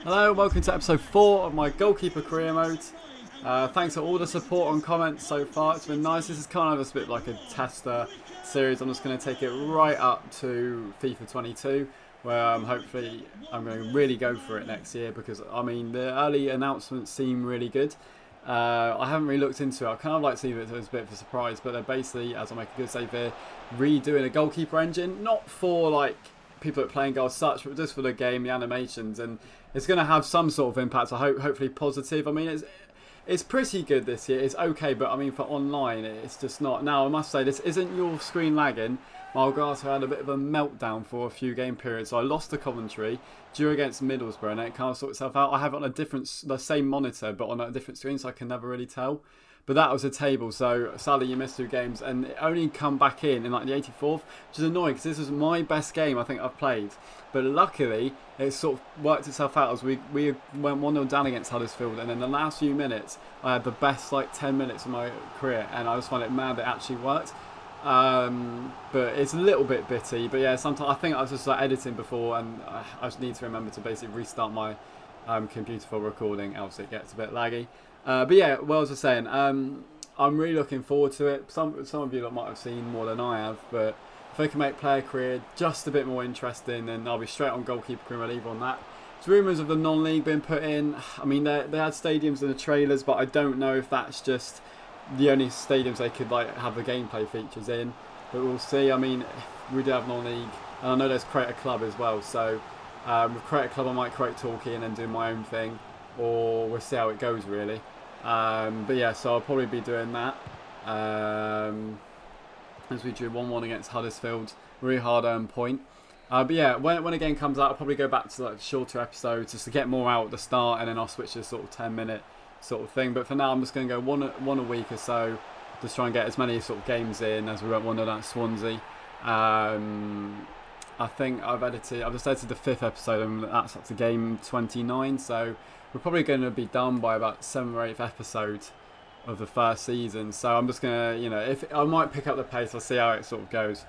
Hello, welcome to episode 4 of my Goalkeeper career mode. Thanks for all the support and comments so far, it's been nice. This is kind of just a bit like a tester series. I'm just going to take it right up to FIFA 22, where hopefully I'm going to really go for it next year, because I mean the early announcements seem really good. I haven't really looked into it. I kind of like to see it as a bit of a surprise, but they're basically, as I make a good save here, redoing a goalkeeper engine, not for like people that play in goal as such, but just for the game, the animations, and it's going to have some sort of impact. I hope, hopefully positive. I mean, it's pretty good this year. It's okay, but I mean for online, it's just not. Now I must say, this isn't your screen lagging. Malgato had a bit of a meltdown for a few game periods. So I lost the commentary due against Middlesbrough, and it can't sort itself out. I have it on the same monitor, but on a different screen, so I can never really tell. But that was a table, so sadly you missed 2 games, and it only come back in like the 84th, which is annoying because this was my best game I think I've played. But luckily, it sort of worked itself out as we went 1-0 down against Huddersfield, and in the last few minutes, I had the best like 10 minutes of my career, and I just find it mad it actually worked. But it's a little bit bitty. But yeah, sometimes I think I was just like editing before, and I just need to remember to basically restart my computer for recording, else it gets a bit laggy. But yeah, what was I saying? I'm really looking forward to it. Some of you might have seen more than I have, but if they can make player career just a bit more interesting, then I'll be straight on goalkeeper career leave on that. There's rumours of the non-league being put in. I mean, they had stadiums in the trailers, but I don't know if that's just the only stadiums they could like have the gameplay features in. But we'll see. I mean, we do have non-league, and I know there's create a club as well. So with create a club, I might create Talkie and then do my own thing, or we'll see how it goes really. But yeah, so I'll probably be doing that. As we drew 1-1 against Huddersfield, really hard earned point. But yeah, when a game comes out, I'll probably go back to like shorter episodes just to get more out at the start, and then I'll switch to sort of 10-minute sort of thing. But for now, I'm just going to go one a week or so, just try and get as many sort of games in as we went 1-0 at Swansea. I think I've just edited the 5th episode, and that's up to game 29. So we're probably going to be done by about 7th or 8th episode of the first season. So I'm just gonna, if I might pick up the pace, I'll see how it sort of goes,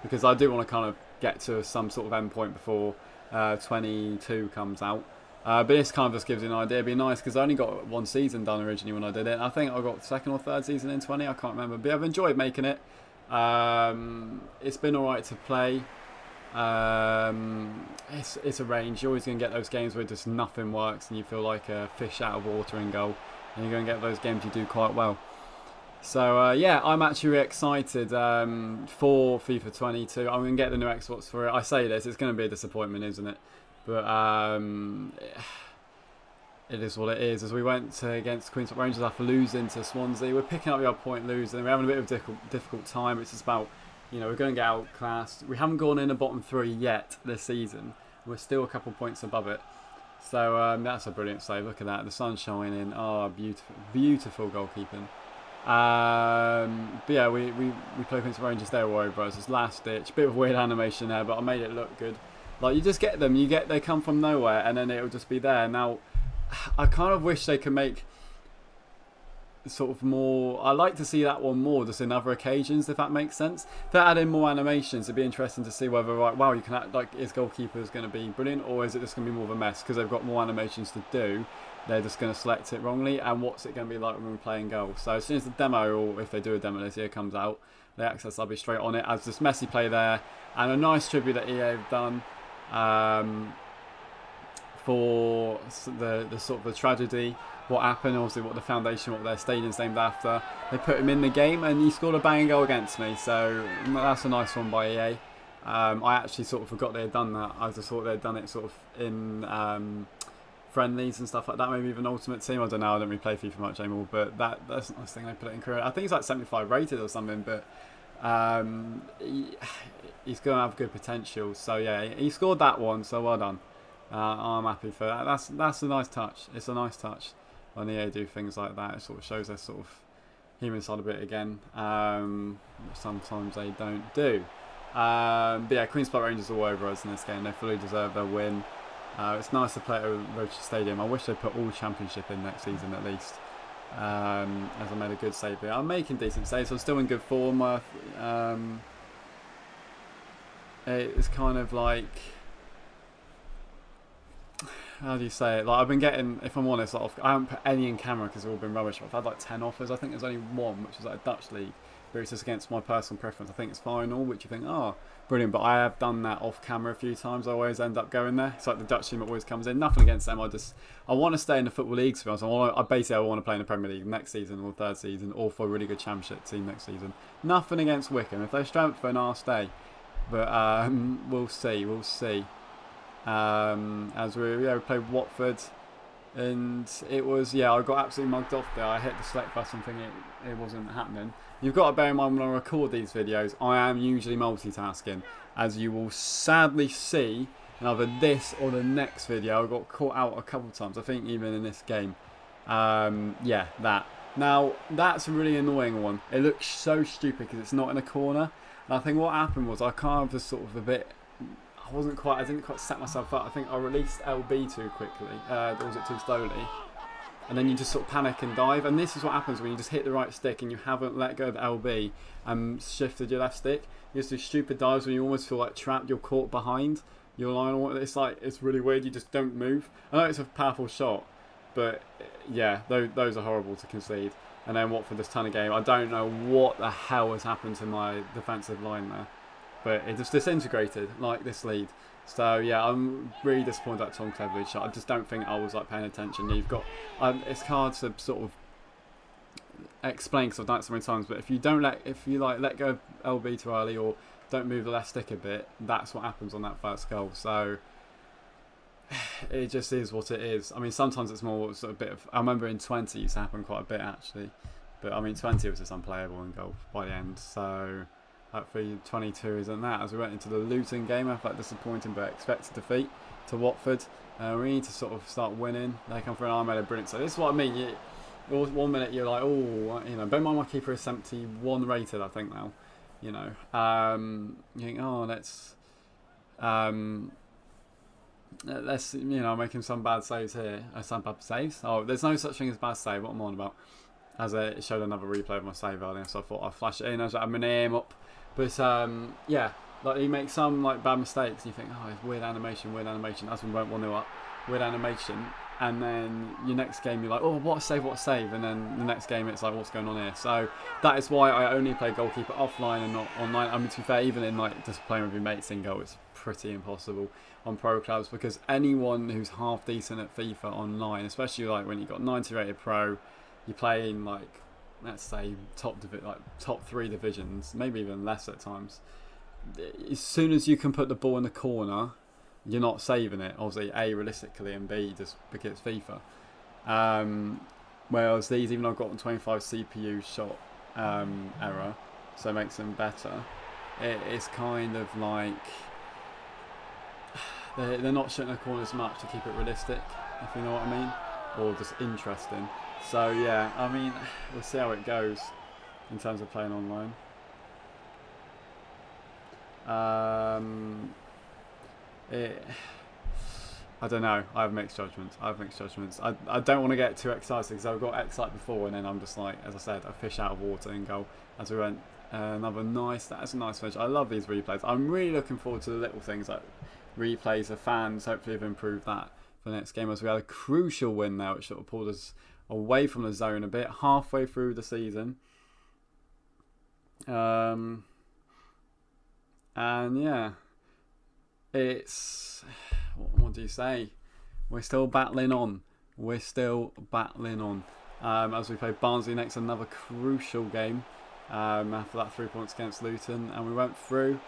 because I do want to kind of get to some sort of end point before 22 comes out. But this kind of just gives you an idea. It'd be nice because I only got 1 season done originally when I did it. I think I got 2nd or 3rd season in 20. I can't remember, but I've enjoyed making it. It's been alright to play. It's a range. You're always going to get those games where just nothing works and you feel like a fish out of water in goal, and you're going to get those games you do quite well. So yeah, I'm actually really excited for FIFA 22. I'm going to get the new Xbox for it. I say this, it's going to be a disappointment, isn't it? But it is what it is. As we went against Queen's Park Rangers after losing to Swansea, we're picking up the odd point losing. We're having a bit of a difficult time. It's just about, we're going to get outclassed. We haven't gone in the bottom 3 yet this season. We're still a couple points above it. So that's a brilliant save. Look at that. The sun's shining. Oh, beautiful, beautiful goalkeeping. But yeah, we played against Rangers. They were over us. It's last ditch. Bit of weird animation there, but I made it look good. Like, you just get them. They come from nowhere, and then it'll just be there. Now, I kind of wish they could make sort of more. I like to see that one more just in other occasions, if that makes sense. If they add in more animations, it'd be interesting to see whether, like, wow, you can act like, is goalkeepers going to be brilliant, or is it just going to be more of a mess because they've got more animations to do? They're just going to select it wrongly, and what's it going to be like when we're playing goal? So as soon as the demo, or if they do a demo this year, comes out, the access, I'll be straight on it. As this Messi play there, and a nice tribute that EA have done for the sort of the tragedy, what happened, obviously what the foundation, what their stadium's named after. They put him in the game, and he scored a banging goal against me, so that's a nice one by EA. I actually sort of forgot they had done that. I just thought they had done it sort of in friendlies and stuff like that, maybe even Ultimate Team. I don't know, I don't really play FIFA much anymore, but that's a nice thing they put it in career. I think it's like 75 rated or something, but he's going to have good potential. So yeah, he scored that one, so well done. I'm happy for that. That's a nice touch. It's a nice touch when EA do things like that. It sort of shows their sort of human side a bit again. Sometimes they don't do. But yeah, Queen's Park Rangers all over us in this game. They fully deserve their win. It's nice to play at Rochester Stadium. I wish they put all Championship in next season at least. As I made a good save here. I'm making decent saves. I'm still in good form. It's kind of like how do you say it? Like I've been getting, if I'm honest, like, I haven't put any in camera because they've all been rubbish. I've had like 10 offers. I think there's only one, which is like a Dutch league, but it's just against my personal preference. I think it's final, which you think, oh, brilliant. But I have done that off camera a few times. I always end up going there. It's like the Dutch team that always comes in. Nothing against them. I want to stay in the football leagues. To be honest, I basically want to play in the Premier League next season or third season, or for a really good Championship team next season. Nothing against Wickham. If they're strengthened, I'll stay. But we'll see. We'll see. As we played Watford, and it was, I got absolutely mugged off there. I hit the select button thinking it wasn't happening. You've got to bear in mind when I record these videos, I am usually multitasking, as you will sadly see in either this or the next video. I got caught out a couple of times, I think even in this game. That. Now, that's a really annoying one. It looks so stupid because it's not in a corner. And I think what happened was I kind of was sort of a bit... I didn't quite set myself up. I think I released LB too quickly, or was it too slowly? And then you just sort of panic and dive. And this is what happens when you just hit the right stick and you haven't let go of the LB and shifted your left stick. You just do stupid dives when you almost feel like trapped. You're caught behind your line. It's really weird. You just don't move. I know it's a powerful shot, but yeah, those are horrible to concede. And then Watford this ton of game. I don't know what the hell has happened to my defensive line there. But it just disintegrated like this lead. So yeah, I'm really disappointed at Tom Cleverley's shot. I just don't think I was like paying attention. You've got it's hard to sort of explain because I've done it so many times. But if you let go of LB too early or don't move the left stick a bit, that's what happens on that first goal. So it just is what it is. I mean, sometimes it's more sort of a bit of. I remember in 20 it used to happen quite a bit actually, but I mean 20 was just unplayable in goal by the end. So. Hopefully 22 isn't that. As we went into the Luton game, I felt disappointing but expected defeat to Watford. We need to sort of start winning. They come for an Armada brilliant. So this is what I mean. 1 minute you're like, oh, bear in mind my keeper is 71 rated, I think now. You think, oh, let's making some bad saves here. Some bad saves. Oh, there's no such thing as bad save. What am I on about? As it showed another replay of my save earlier, so I thought I'd flash it in. I was like, I'm gonna aim up. But like you make some like bad mistakes, and you think, oh, it's weird animation. As we went 1-0 up, weird animation, and then your next game you're like, oh, what a save, and then the next game it's like, what's going on here? So that is why I only play goalkeeper offline and not online. I mean, to be fair, even in like just playing with your mates in goal, it's pretty impossible on pro clubs because anyone who's half decent at FIFA online, especially like when you've got 90 rated pro, you play in like, let's say top 3 divisions, maybe even less at times. As soon as you can put the ball in the corner, you're not saving it. Obviously, A, realistically, and B, just because it's FIFA. Whereas these, even though I've got 25 CPU shot error, so it makes them better. It's kind of like they're not shooting the corner as much to keep it realistic, if you know what I mean, or just interesting. So yeah, I mean, we'll see how it goes in terms of playing online. I don't know. I have mixed judgments. I don't want to get too excited because I've got excited before, and then I'm just like, as I said, a fish out of water in goal. As we went, that's a nice finish. I love these replays. I'm really looking forward to the little things like replays. The fans hopefully have improved that for the next game, as we had a crucial win now, which sort of pulled us away from the zone a bit halfway through the season. And yeah, it's, what do you say? We're still battling on. As we play Barnsley next, another crucial game after that 3 points against Luton, and we went through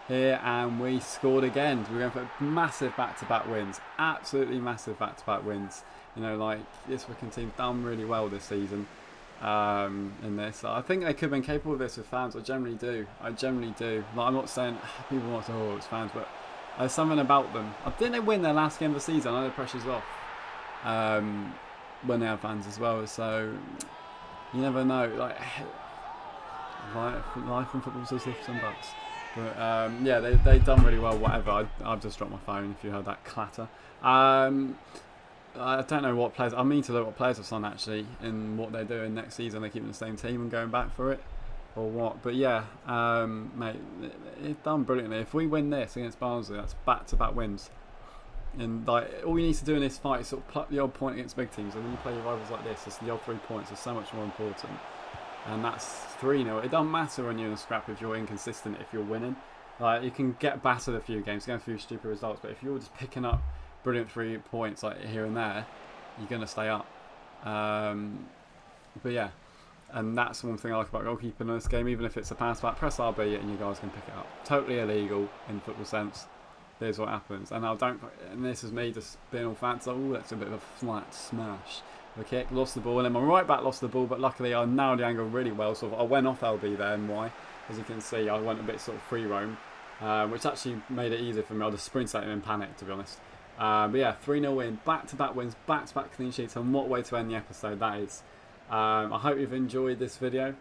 here and we scored again. We're going for massive back-to-back wins, absolutely massive back-to-back wins. Like this Wickham team's done really well this season in this. I think they could have been capable of this with fans. I generally do. Like, I'm not saying people want to, oh, it's fans, but there's something about them. I think they win their last game of the season. I know the pressure's off when they have fans as well. So you never know. Like life in football is ifs and buts. But yeah, they've done really well. Whatever. I've just dropped my phone. If you heard that clatter. I don't know what players. I mean to look what players have signed actually, and what they're doing next season. They're keeping the same team and going back for it, or what? But yeah, mate, they've done brilliantly. If we win this against Barnsley, that's back-to-back wins. And like all you need to do in this fight is sort of pluck the odd point against big teams. And when you play your rivals like this, it's the odd 3 points are so much more important. And that's 3-0. It doesn't matter when you're in a scrap if you're inconsistent, if you're winning. Like you can get battered a few games, get a few stupid results, but if you're just picking up brilliant 3 points like here and there, you're gonna stay up. But yeah, and that's one thing I like about goalkeeping in this game. Even if it's a pass back, press RB and you guys can pick it up. Totally illegal in football sense. Here's what happens, and and this is me just being all fancy. Oh, that's a bit of a flat smash. The kick, lost the ball, and then my right back lost the ball, but luckily I nailed the angle really well. So I went off LB there, and why? As you can see, I went a bit sort of free roam, which actually made it easier for me. I just sprinted at him in panic, to be honest. But yeah, 3-0 win, back-to-back wins, back-to-back clean sheets, and what way to end the episode that is. I hope you've enjoyed this video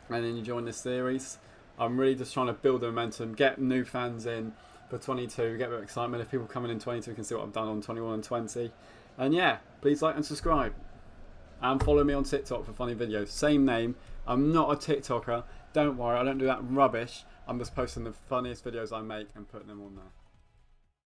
and enjoying this series. I'm really just trying to build the momentum, get new fans in for 22, get a bit of excitement. If people coming in 22 can see what I've done on 21 and 20. And yeah, please like and subscribe. And follow me on TikTok for funny videos. Same name. I'm not a TikToker. Don't worry, I don't do that rubbish. I'm just posting the funniest videos I make and putting them on there.